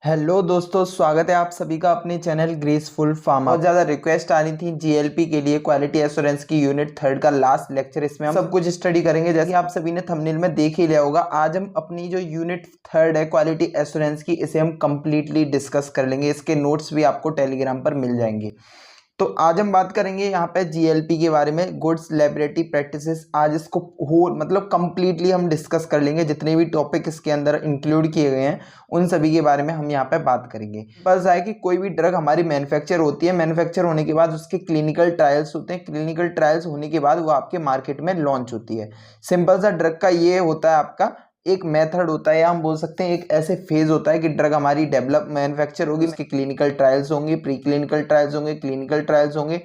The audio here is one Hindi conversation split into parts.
हेलो दोस्तों, स्वागत है आप सभी का अपने चैनल ग्रेसफुल फार्मा। बहुत ज़्यादा रिक्वेस्ट आ रही थी जीएलपी के लिए क्वालिटी एश्योरेंस की यूनिट 3 का लास्ट लेक्चर। इसमें हम सब कुछ स्टडी करेंगे। जैसे आप सभी ने थंबनेल में देख ही लिया होगा, आज हम अपनी जो यूनिट 3 है क्वालिटी एश्योरेंस की, इसे हम कंप्लीटली डिस्कस कर लेंगे। इसके नोट्स भी आपको टेलीग्राम पर मिल जाएंगे। तो आज हम बात करेंगे यहाँ पे जीएलपी के बारे में, गुड्स लैबोरेटरी प्रैक्टिसेस। आज इसको मतलब कंप्लीटली हम डिस्कस कर लेंगे। जितने भी टॉपिक इसके अंदर इंक्लूड किए गए हैं उन सभी के बारे में हम यहाँ पे बात करेंगे। बस है कि कोई भी ड्रग हमारी मैन्युफैक्चर होती है, मैन्युफैक्चर होने के बाद उसके क्लिनिकल ट्रायल्स होते हैं, क्लिनिकल ट्रायल्स होने के बाद वो आपके मार्केट में लॉन्च होती है। सिंपल सा ड्रग का ये होता है, आपका एक मेथड होता है, या हम बोल सकते हैं एक ऐसे फेज होता है कि ड्रग हमारी डेवलप मैन्युफैक्चर होगी, उसके क्लिनिकल ट्रायल्स होंगे, प्री क्लिनिकल ट्रायल्स होंगे, क्लिनिकल ट्रायल्स होंगे,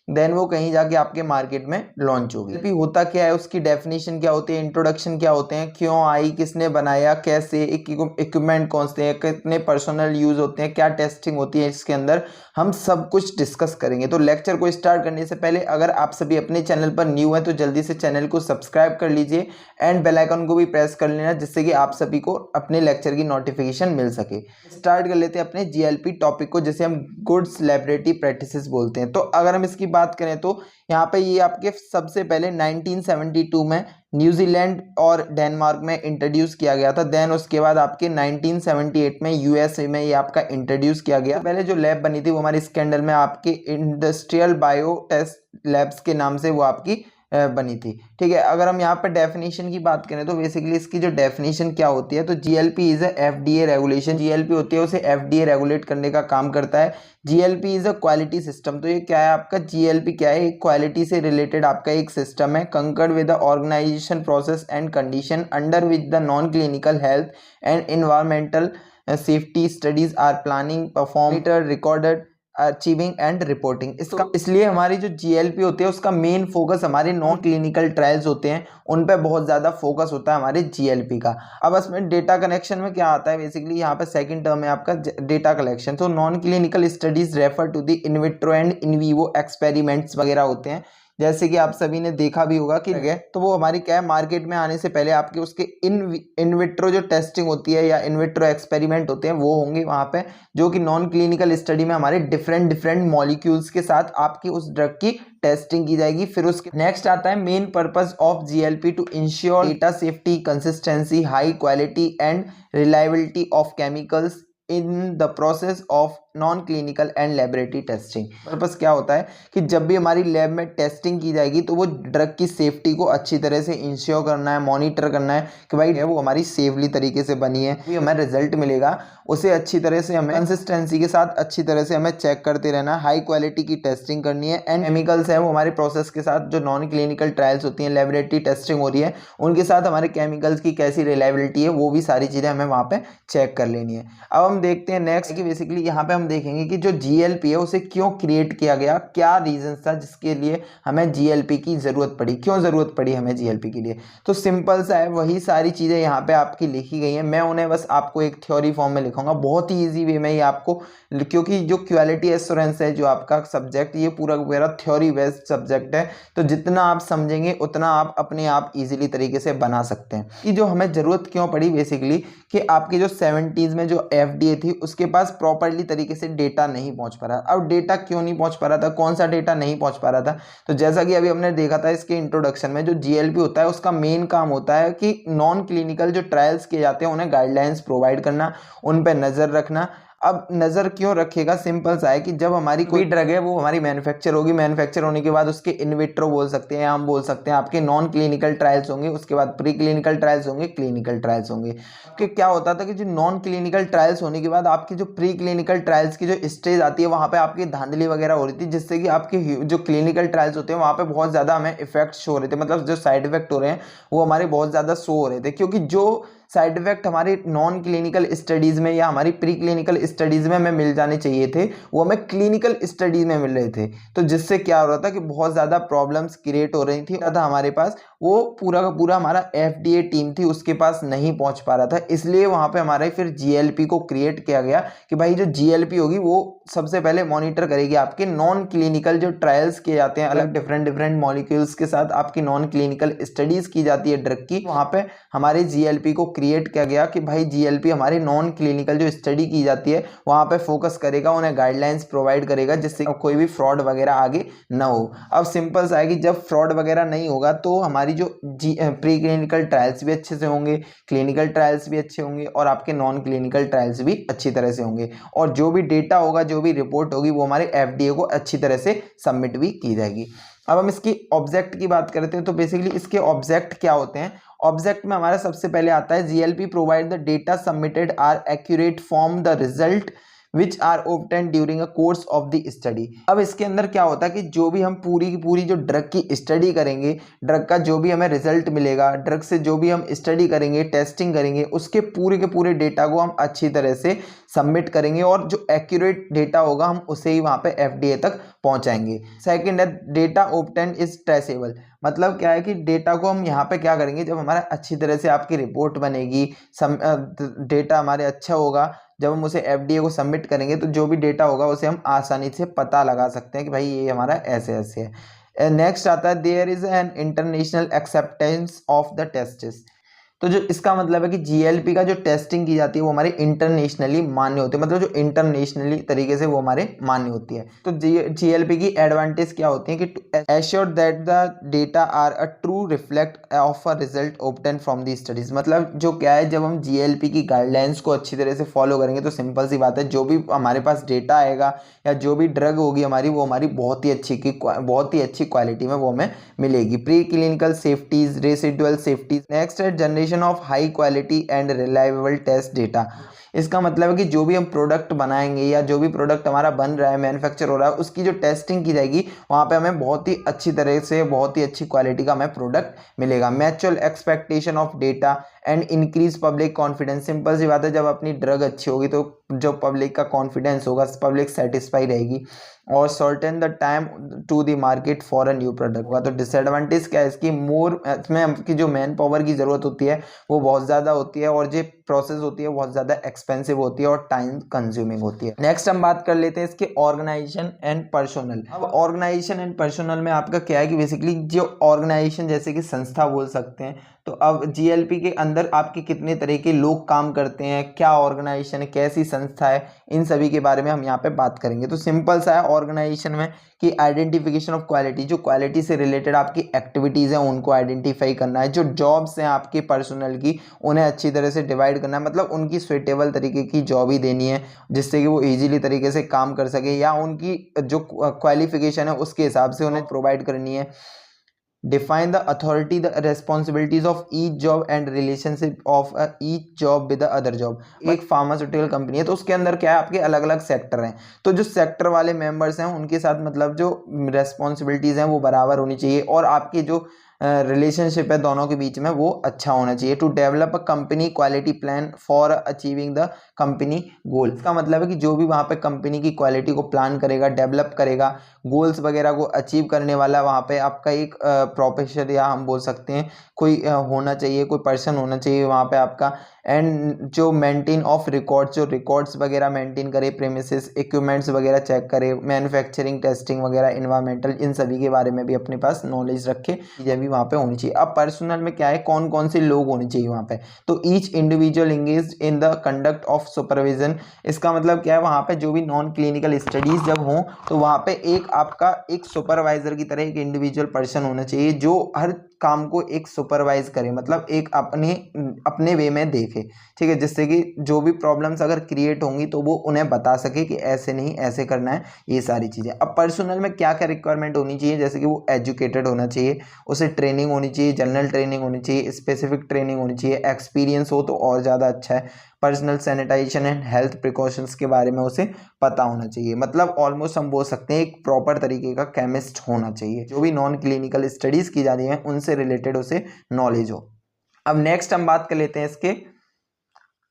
देन वो कहीं जाके आपके मार्केट में लॉन्च होगी। भी होता क्या है, उसकी डेफिनेशन क्या होती है, इंट्रोडक्शन क्या होते हैं, क्यों आई, किसने बनाया, कैसे, इक्विपमेंट कौन से हैं, कितने पर्सनल यूज होते हैं, क्या टेस्टिंग होती है इसके अंदर, हम सब कुछ डिस्कस करेंगे। तो लेक्चर को स्टार्ट करने से पहले अगर आप सभी अपने चैनल पर न्यू हैं तो जल्दी से चैनल को सब्सक्राइब कर लीजिए एंड बेल आइकन को भी प्रेस कर लेना, जिससे कि आप सभी को अपने लेक्चर की नोटिफिकेशन मिल सके। स्टार्ट कर लेते हैं अपने जीएलपी टॉपिक को, जिसे हम गुड्स लैबोरेटरी प्रैक्टिसेस बोलते हैं। तो अगर हम इसकी बात करें तो यहाँ पे ये आपके सबसे पहले 1972 में न्यूजीलैंड और डेनमार्क में इंट्रोड्यूस किया गया था। देन उसके बाद आपके 1978 में यूएसए में ये आपका इंट्रोड्यूस किया गया। पहले जो लैब बनी थी वो हमारी स्कैंडल में आपके इंडस्ट्रियल बायो टेस्ट लैब्स के नाम से वो आपकी बनी थी। ठीक है, अगर हम यहाँ पर डेफिनेशन की बात करें तो बेसिकली इसकी जो डेफिनेशन क्या होती है, तो GLP is a FDA regulation. GLP होती है, उसे एफडीए रेगुलेट करने का काम करता है। GLP is a quality system. तो ये क्या है आपका, जीएलपी क्या है, एक क्वालिटी से रिलेटेड आपका एक सिस्टम है, concerned with the organisation process and condition under which the non clinical health and environmental safety studies are planning perform recorded achieving and reporting. इसका इसलिए हमारी जो जीएलपी होती है उसका मेन फोकस हमारे नॉन क्लिनिकल ट्रायल्स होते हैं, उन पे बहुत ज़्यादा फोकस होता है हमारे जीएलपी का। अब इसमें डेटा कलेक्शन में क्या आता है, बेसिकली यहाँ पे सेकंड टर्म है आपका डेटा कलेक्शन। तो non clinical studies refer to the in vitro and in vivo experiments वगैरह होते हैं, जैसे कि आप सभी ने देखा भी होगा कि तो वो हमारी क्या है, मार्केट में आने से पहले आपके उसके इन विट्रो जो टेस्टिंग होती है या इन विट्रो एक्सपेरिमेंट होते हैं वो होंगे वहाँ पे, जो कि नॉन क्लिनिकल स्टडी में हमारे डिफरेंट मॉलिक्यूल्स के साथ आपकी उस ड्रग की टेस्टिंग की जाएगी। फिर उसके नेक्स्ट आता है main purpose of GLP to ensure data safety, consistency, high quality and reliability of chemicals in the process of non clinical and laboratory testing. Purpose क्या होता है कि जब भी हमारी लैब में टेस्टिंग की जाएगी तो वो ड्रग की सेफ्टी को अच्छी तरह से इंश्योर करना है, मॉनिटर करना है कि भाई वो हमारी सेफली तरीके से बनी है, भी हमें रिजल्ट मिलेगा उसे अच्छी तरह से हमें कंसिस्टेंसी के साथ अच्छी तरह से हमें चेक करते रहना है, हाई क्वालिटी की टेस्टिंग करनी है। एंड केमिकल्स है वो हमारे प्रोसेस के साथ, जो नॉन क्लिनिकल ट्रायल्स होती हैं, लेबोरेटरी टेस्टिंग हो रही है, उनके साथ हमारे केमिकल्स की कैसी रिलायबिलिटी है, वो भी सारी चीज़ें हमें वहाँ पे चेक कर लेनी है। अब हम देखते हैं नेक्स्ट कि बेसिकली यहाँ पे हम देखेंगे कि जो जीएलपी है उसे क्यों क्रिएट किया गया, क्या रीजन था जिसके लिए हमें जीएलपी की जरूरत पड़ी, क्यों जरूरत पड़ी हमें जीएलपी के लिए। तो सिंपल सा है, वही सारी चीजें यहाँ पे आपकी लिखी गई हैं। मैं उन्हें बस आपको एक थ्योरी फॉर्म में लिखूंगा, बहुत ही ईजी वे में ही आपको, क्योंकि जो क्वालिटी एश्योरेंस है जो आपका सब्जेक्ट, ये पूरा पूरा थ्योरी बेस्ड सब्जेक्ट है। तो जितना आप समझेंगे उतना आप अपने आप इजीली तरीके से बना सकते हैं। कि जो हमें जरूरत क्यों पड़ी, बेसिकली कि आपके जो 70s में जो एफडीए थी उसके पास प्रॉपरली तरीके से डेटा नहीं पहुंच पा रहा। अब डेटा क्यों नहीं पहुंच पा रहा था, कौन सा डेटा नहीं पहुंच पा रहा था, तो जैसा कि अभी हमने देखा था इसके इंट्रोडक्शन में, जो जीएलपी होता है उसका मेन काम होता है कि नॉन क्लिनिकल जो ट्रायल्स किए जाते हैं उन्हें गाइडलाइंस प्रोवाइड करना, उन पर नजर रखना। अब नजर क्यों रखेगा, सिंपल सा है कि जब हमारी कोई ड्रग है वो हमारी मैन्युफैक्चर होगी, मैन्युफैक्चर होने के बाद उसके इन विट्रो बोल सकते हैं, हम बोल सकते हैं आपके नॉन क्लिनिकल ट्रायल्स होंगे, उसके बाद प्री क्लिनिकल ट्रायल्स होंगे, क्लिनिकल ट्रायल्स होंगे। कि क्या होता था कि जो नॉन क्लिनिकल ट्रायल्स होने के बाद आपकी जो प्री क्लिनिकल ट्रायल्स की जो स्टेज आती है वहाँ पे आपकी धांधली वगैरह हो रही थी, जिससे कि आपके जो क्लिनिकल ट्रायल्स होते हैं वहाँ पे बहुत ज़्यादा हमें इफेक्ट शो हो रहे थे, मतलब जो साइड इफेक्ट हो रहे हैं वो हमारे बहुत ज़्यादा शो हो रहे थे, क्योंकि जो साइड इफेक्ट हमारे नॉन क्लिनिकल स्टडीज में या हमारी प्री क्लिनिकल स्टडीज में हमें मिल जाने चाहिए थे, वो हमें क्लिनिकल स्टडीज में मिल रहे थे। तो जिससे क्या हो रहा था कि बहुत ज़्यादा प्रॉब्लम्स क्रिएट हो रही थी था हमारे पास, वो पूरा का पूरा हमारा FDA टीम थी उसके पास नहीं पहुंच पा रहा था, इसलिए वहां पे हमारा फिर GLP को क्रिएट किया गया कि भाई जो GLP होगी वो सबसे पहले मॉनिटर करेगी आपके नॉन क्लिनिकल जो ट्रायल्स किए जाते हैं, अलग डिफरेंट डिफरेंट मॉलिक्यूल्स के साथ आपकी नॉन क्लिनिकल स्टडीज की जाती है ड्रग की। वहां पे हमारे GLP को क्रिएट किया गया कि भाई GLP हमारी नॉन क्लिनिकल जो स्टडी की जाती है वहां पे फोकस करेगा, उन्हें गाइडलाइंस प्रोवाइड करेगा जिससे कोई भी फ्रॉड वगैरह आगे ना हो। अब सिंपल सा है कि जब फ्रॉड वगैरह नहीं होगा तो हमारी जो प्री क्लिनिकल ट्रायल्स भी अच्छे से होंगे, क्लिनिकल ट्रायल्स भी अच्छे होंगे और आपके नॉन क्लिनिकल ट्रायल्स भी अच्छी तरह से होंगे, और जो भी डेटा होगा, जो भी रिपोर्ट होगी वो हमारे FDA को अच्छी तरह से सबमिट भी की जाएगी। अब हम इसकी ऑब्जेक्ट की बात करते हैं तो बेसिकली इसके ऑब्जेक्ट क्या होते हैं। ऑब्जेक्ट में हमारा सबसे पहले आता है GLP provide the data submitted are accurate from the result which are obtained during a course of the study. अब इसके अंदर क्या होता है कि जो भी हम पूरी की पूरी जो ड्रग की स्टडी करेंगे, ड्रग का जो भी हमें रिजल्ट मिलेगा, ड्रग से जो भी हम स्टडी करेंगे, टेस्टिंग करेंगे, उसके पूरे के पूरे डेटा को हम अच्छी तरह से सबमिट करेंगे और जो एक्यूरेट डेटा होगा हम उसे ही वहां पे FDA तक पहुंचाएंगे। सेकंड है डेटा ऑब्टेन्ड इज ट्रेसेबल। मतलब क्या है कि डेटा को हम यहाँ पे क्या करेंगे, जब हमारा अच्छी तरह से आपकी रिपोर्ट बनेगी, डेटा हमारे अच्छा होगा, जब हम उसे FDA को सबमिट करेंगे तो जो भी डेटा होगा उसे हम आसानी से पता लगा सकते हैं कि भाई ये हमारा ऐसे ऐसे है। नेक्स्ट आता है there is an international acceptance of the tests. तो जो इसका मतलब है कि GLP का जो टेस्टिंग की जाती है वो हमारे इंटरनेशनली मान्य होती है, मतलब जो इंटरनेशनली तरीके से वो हमारे मान्य होती है। तो GLP की एडवांटेज क्या होती है कि to assure that the data are a true reflect of a result obtain from the studies. मतलब जो क्या है, जब हम GLP की गाइडलाइंस को अच्छी तरह से फॉलो करेंगे तो सिंपल सी बात है, जो भी हमारे पास डेटा आएगा या जो भी ड्रग होगी हमारी, वो हमारी बहुत ही अच्छी क्वालिटी में वो हमें मिलेगी। Pre clinical safeties, residual safeties. Next है generation of high quality and reliable test data. इसका मतलब है कि जो भी हम प्रोडक्ट बनाएंगे या जो भी प्रोडक्ट हमारा बन रहा है, मैन्युफैक्चर हो रहा है, उसकी जो टेस्टिंग की जाएगी वहाँ पे हमें बहुत ही अच्छी तरह से, बहुत ही अच्छी क्वालिटी का हमें प्रोडक्ट मिलेगा। Mature expectation of data and increase public confidence. Simple सी बात है, जब अपनी ड्रग अच्छी होगी तो जो पब्लिक का कॉन्फिडेंस होगा, पब्लिक सेटिस्फाई रहेगी। और shorten the time to the market for a new product होगा। तो डिसएडवांटेज क्या है इसकी, मोर इसमें हमकी जो मैन पावर की जरूरत होती है वो बहुत ज़्यादा होती है और जो प्रोसेस होती है बहुत ज़्यादा एक्सपेंसिव होती है और टाइम कंज्यूमिंग होती है। नेक्स्ट हम बात कर लेते हैं इसके ऑर्गेनाइजेशन एंड पर्सोनल। अब ऑर्गेनाइजेशन एंड पर्सोनल में आपका क्या है कि बेसिकली जो ऑर्गेनाइजेशन जैसे कि संस्था बोल सकते हैं, तो अब GLP के अंदर आपके कितने तरह के लोग काम करते हैं, क्या ऑर्गेनाइजेशन है, कैसी संस्था है, इन सभी के बारे में हम यहाँ पे बात करेंगे। तो सिंपल सा है ऑर्गेनाइजेशन में कि आइडेंटिफिकेशन ऑफ क्वालिटी, जो क्वालिटी से रिलेटेड आपकी एक्टिविटीज़ हैं उनको आइडेंटिफाई करना है, जो जॉब्स हैं आपके पर्सनल की उन्हें अच्छी तरह से डिवाइड करना है, मतलब उनकी सुइटेबल तरीके की जॉब ही देनी है जिससे कि वो ईजिली तरीके से काम कर सके, या उनकी जो क्वालिफिकेशन है उसके हिसाब से उन्हें प्रोवाइड करनी है। Define the authority, the responsibilities of each job and relationship of each job with the other job। एक फार्मास्यूटिकल कंपनी है तो उसके अंदर क्या है, आपके अलग अलग सेक्टर हैं, तो जो सेक्टर वाले मेंबर्स हैं उनके साथ मतलब जो रेस्पॉन्सिबिलिटीज़ हैं वो बराबर होनी चाहिए और आपकी जो रिलेशनशिप है दोनों के बीच में वो अच्छा होना चाहिए। To develop a company quality plan for achieving the company goal. इसका मतलब है कि जो भी वहाँ पे कंपनी की क्वालिटी को प्लान करेगा, डेवलप करेगा, गोल्स वगैरह को अचीव करने वाला वहाँ पे आपका एक प्रोफेसर या हम बोल सकते हैं कोई होना चाहिए, कोई पर्सन होना चाहिए वहाँ पे आपका। एंड जो मेंटेन ऑफ रिकॉर्ड्स, जो रिकॉर्ड्स वगैरह मेंटेन करे, प्रेमिसेस इक्विपमेंट्स वगैरह चेक करे, मैन्युफैक्चरिंग टेस्टिंग वगैरह, इन्वायरमेंटल, इन सभी के बारे में भी अपने पास नॉलेज रखे, ये भी वहाँ पे होनी चाहिए। अब पर्सनल में क्या है, कौन कौन से लोग होने चाहिए वहाँ पे, तो each individual engage in the conduct of supervision. इसका मतलब क्या है, वहाँ पे जो भी नॉन क्लिनिकल स्टडीज जब हों तो वहाँ पे एक आपका एक सुपरवाइजर की तरह एक इंडिविजुअल पर्सन होना चाहिए जो हर काम को एक सुपरवाइज करे, मतलब एक अपने वे में देखे, ठीक है, जिससे कि जो भी प्रॉब्लम्स अगर क्रिएट होंगी तो वो उन्हें बता सके कि ऐसे नहीं ऐसे करना है, ये सारी चीज़ें। अब पर्सनल में क्या क्या रिक्वायरमेंट होनी चाहिए, जैसे कि वो एजुकेटेड होना चाहिए, उसे ट्रेनिंग होनी चाहिए, जनरल ट्रेनिंग होनी चाहिए, स्पेसिफिक ट्रेनिंग होनी चाहिए, एक्सपीरियंस हो तो और ज़्यादा अच्छा है, personal sanitisation and health precautions के बारे में उसे पता होना चाहिए, मतलब ऑलमोस्ट हम बोल सकते हैं एक प्रॉपर तरीके का केमिस्ट होना चाहिए, जो भी नॉन क्लिनिकल स्टडीज की जा रही हैं उनसे रिलेटेड उसे नॉलेज हो। अब नेक्स्ट हम बात कर लेते हैं इसके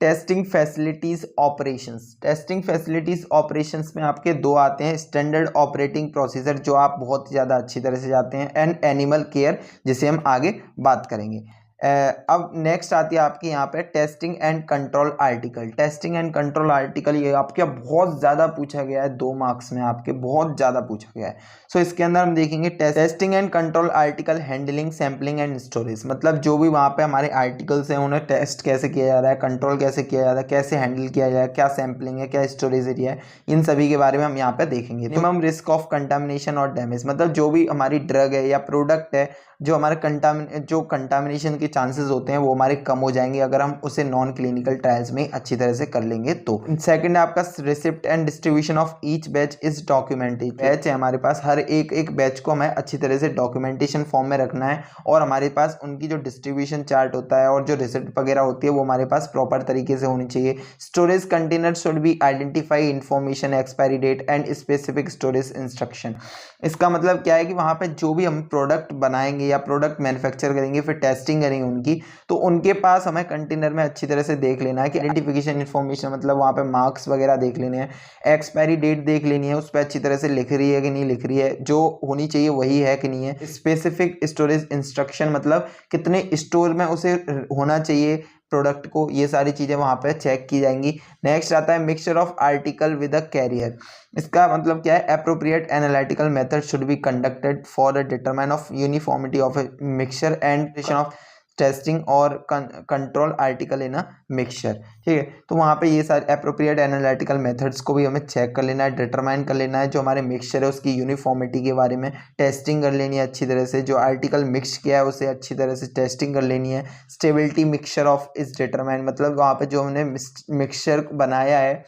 testing facilities operations. Testing facilities operations में आपके दो आते हैं, स्टैंडर्ड ऑपरेटिंग प्रोसीजर जो आप बहुत ज़्यादा अच्छी तरह से जाते हैं, एंड एनिमल केयर जिसे हम आगे बात करेंगे। अब नेक्स्ट आती है आपकी यहाँ पे testing and control article. Testing and control article ये आपके बहुत ज़्यादा पूछा गया है, 2 मार्क्स में आपके बहुत ज़्यादा पूछा गया है। सो इसके अंदर हम देखेंगे testing and control article handling sampling and storage. मतलब जो भी वहाँ पे हमारे आर्टिकल्स हैं उन्हें टेस्ट कैसे किया जा रहा है, कंट्रोल कैसे किया जा रहा है, कैसे हैंडल किया जाए, क्या सैम्पलिंग है, क्या स्टोरेज एरिया है, इन सभी के बारे में हम यहाँ पे देखेंगे। मिनिमम रिस्क ऑफ कंटामिनेशन और डैमेज, मतलब जो भी हमारी ड्रग है या प्रोडक्ट है जो हमारे कंटामिनेशन के चांसेस होते हैं वो हमारे कम हो जाएंगे अगर हम उसे नॉन क्लिनिकल ट्रायल्स में अच्छी तरह से कर लेंगे। तो सेकंड है आपका receipt and distribution of each batch is documented. Batch है हमारे पास, हर एक बैच को हमें अच्छी तरह से डॉक्यूमेंटेशन फॉर्म में रखना है और हमारे पास उनकी जो डिस्ट्रीब्यूशन चार्ट होता है और जो रिसिप्ट वगैरह होती है वो हमारे पास प्रॉपर तरीके से होनी चाहिए। Storage container should be identify information, expiry date and specific storage instruction. इसका मतलब क्या है कि वहाँ पे जो भी हम प्रोडक्ट बनाएंगे या प्रोडक्ट मैन्युफैक्चर करेंगे फिर टेस्टिंग करेंगे उनकी, तो उनके पास हमें कंटेनर में अच्छी तरह से देख लेना है कि आइडेंटिफिकेशन इन्फॉर्मेशन, मतलब वहाँ पे मार्क्स वगैरह देख लेने हैं, एक्सपायरी डेट देख लेनी है, उस पर अच्छी तरह से लिख रही है कि नहीं लिख रही है, जो होनी चाहिए वही है कि नहीं है। स्पेसिफिक स्टोरेज इंस्ट्रक्शन, मतलब कितने स्टोर में उसे होना चाहिए प्रोडक्ट को, ये सारी चीज़ें वहाँ पे चेक की जाएंगी। नेक्स्ट आता है mixture of article with a carrier. इसका मतलब क्या है, appropriate analytical method should be conducted for the determine of uniformity of a mixture and of testing और control article in a mixture. ठीक है, तो वहाँ पे ये सारे अप्रोप्रिएट एनालिटिकल मेथड्स को भी हमें चेक कर लेना है, डिटरमाइन कर लेना है, जो हमारे मिक्सचर है उसकी यूनिफॉर्मिटी के बारे में टेस्टिंग कर लेनी है अच्छी तरह से, जो आर्टिकल मिक्स किया है उसे अच्छी तरह से टेस्टिंग कर लेनी है। Stability mixture of is determine, मतलब वहाँ पे जो हमने मिक्सचर बनाया है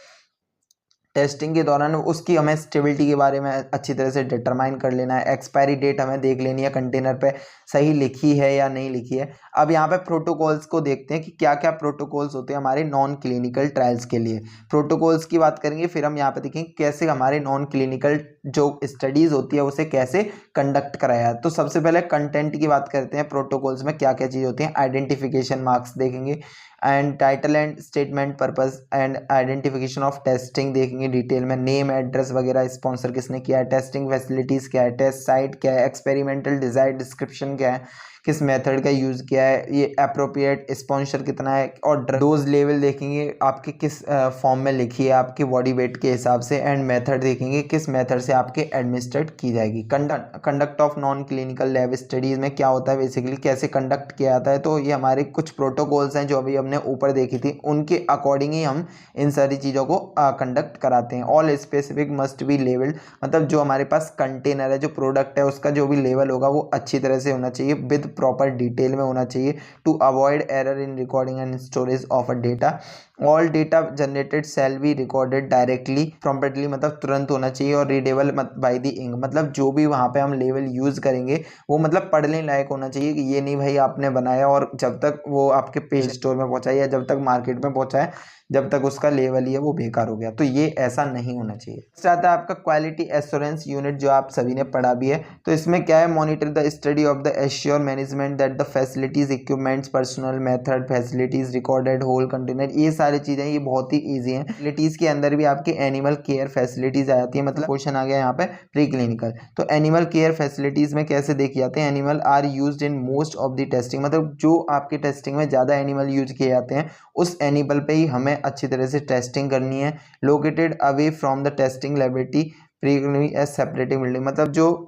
टेस्टिंग के दौरान उसकी हमें स्टेबिलिटी के बारे में अच्छी तरह से डिटरमाइन कर लेना है। एक्सपायरी डेट हमें देख लेनी है कंटेनर पे सही लिखी है या नहीं लिखी है। अब यहाँ पे प्रोटोकॉल्स को देखते हैं कि क्या क्या प्रोटोकॉल्स होते हैं हमारे नॉन क्लिनिकल ट्रायल्स के लिए। प्रोटोकॉल्स की बात करेंगे, फिर हम यहाँ पे देखेंगे कैसे हमारे नॉन क्लिनिकल जो स्टडीज़ होती है उसे कैसे कंडक्ट कराया। तो सबसे पहले कंटेंट की बात करते हैं, प्रोटोकॉल्स में क्या क्या चीज़ होती हैं। आइडेंटिफिकेशन मार्क्स देखेंगे, and title and statement purpose and identification of testing देखेंगे डिटेल में, नेम एड्रेस वगैरह, स्पॉन्सर किसने किया है, टेस्टिंग फैसिलिटीज़ क्या है, टेस्ट साइट क्या है, एक्सपेरिमेंटल डिजाइन डिस्क्रिप्शन क्या है, किस मेथड का यूज़ किया है, ये अप्रोप्रिएट स्पॉन्सर कितना है, और डोज लेवल देखेंगे आपके किस फॉर्म में लिखी है आपकी बॉडी वेट के हिसाब से, एंड मेथड देखेंगे किस मेथड से आपके एडमिनिस्ट्रेट की जाएगी। Conduct of non clinical lab studies में क्या होता है, बेसिकली कैसे कंडक्ट किया जाता है। तो ये हमारे कुछ प्रोटोकॉल्स हैं जो अभी हमने ऊपर देखी थी, उनके अकॉर्डिंग ही हम इन सारी चीज़ों को कंडक्ट कराते हैं। All specific must be labelled, मतलब जो हमारे पास कंटेनर है, जो प्रोडक्ट है, उसका जो भी लेवल होगा वो अच्छी तरह से होना चाहिए, विद प्रॉपर डिटेल में होना चाहिए, to avoid error in recording and storage of a data. All data generated shall be recorded directly promptly, मतलब तुरंत होना चाहिए, और रीडेबल बाय द इंक, मतलब जो भी वहाँ पे हम लेवल यूज़ करेंगे वो मतलब पढ़ने लायक होना चाहिए, कि ये नहीं भाई आपने बनाया और जब तक वो आपके पेज स्टोर में पहुँचा या जब तक मार्केट में पहुँचा है जब तक उसका लेवल ही है वो बेकार हो गया। तो ये ऐसा नहीं होना चाहिए। नेक्स्ट आता है आपका क्वालिटी एश्योरेंस यूनिट, जो आप सभी ने पढ़ा भी है। तो इसमें क्या है, monitor the study of the assure management that the facilities equipments personnel method facilities recorded whole container, ये सारी चीज़ें ये बहुत ही ईजी हैं। फैसिलिटीज़ के अंदर भी आपकी एनिमल केयर फैसिलिटीज़ आ जाती है, मतलब क्वेश्चन आ गया यहाँ पे प्री क्लिनिकल। तो एनिमल केयर फैसिलिटीज़ में कैसे देखी जाते हैं, animal are used in most of the testing, मतलब जो आपके टेस्टिंग में ज़्यादा एनिमल यूज किए जाते हैं उस एनिमल पे ही हमें अच्छी तरह से टेस्टिंग करनी है। Located away from the testing laboratory pre as separating building, मतलब जो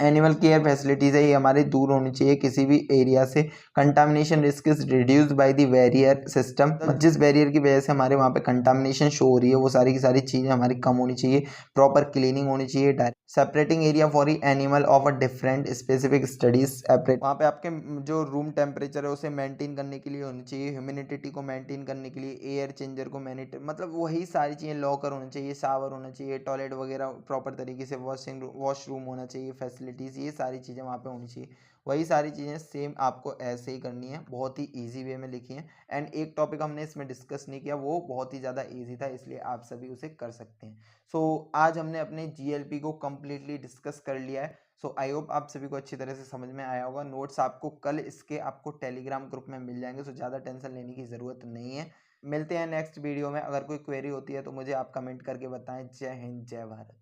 एनिमल केयर फैसिलिटीज़ है ये हमारे दूर होनी चाहिए किसी भी एरिया से। Contamination risk is reduced by the barrier system, जिस बैरियर की वजह से हमारे वहाँ पे कंटामिनेशन शो हो रही है वो सारी की सारी चीज़ें हमारी कम होनी चाहिए। प्रॉपर क्लीनिंग होनी चाहिए। Separating area for E animal of a different specific studies separate, वहाँ पे आपके जो रूम टेम्परेचर है उसे मेंटेन करने के लिए होनी चाहिए, ह्यूमिडिटी को मेंटेन करने के लिए, एयर चेंजर को मैनेज, मतलब वही सारी चीज़ें, लॉकर होना चाहिए, शावर होना चाहिए, टॉयलेट वगैरह प्रॉपर तरीके से, वॉशरूम होना चाहिए, फैसिलिटीज़, ये सारी चीज़ें वहाँ पे होनी चाहिए। वही सारी चीज़ें सेम आपको ऐसे ही करनी है, बहुत ही ईजी वे में लिखी हैं। एंड एक टॉपिक हमने इसमें डिस्कस नहीं किया, वो बहुत ही ज़्यादा ईजी था, इसलिए आप सभी उसे कर सकते हैं। सो आज हमने अपने जीएलपी को कम्प्लीटली डिस्कस कर लिया है। सो आई होप आप सभी को अच्छी तरह से समझ में आया होगा। नोट्स आपको कल इसके आपको टेलीग्राम ग्रुप में मिल जाएंगे, सो ज़्यादा टेंशन लेने की ज़रूरत नहीं है। मिलते हैं नेक्स्ट वीडियो में। अगर कोई क्वेरी होती है तो मुझे आप कमेंट करके बताएं। जय हिंद, जय भारत।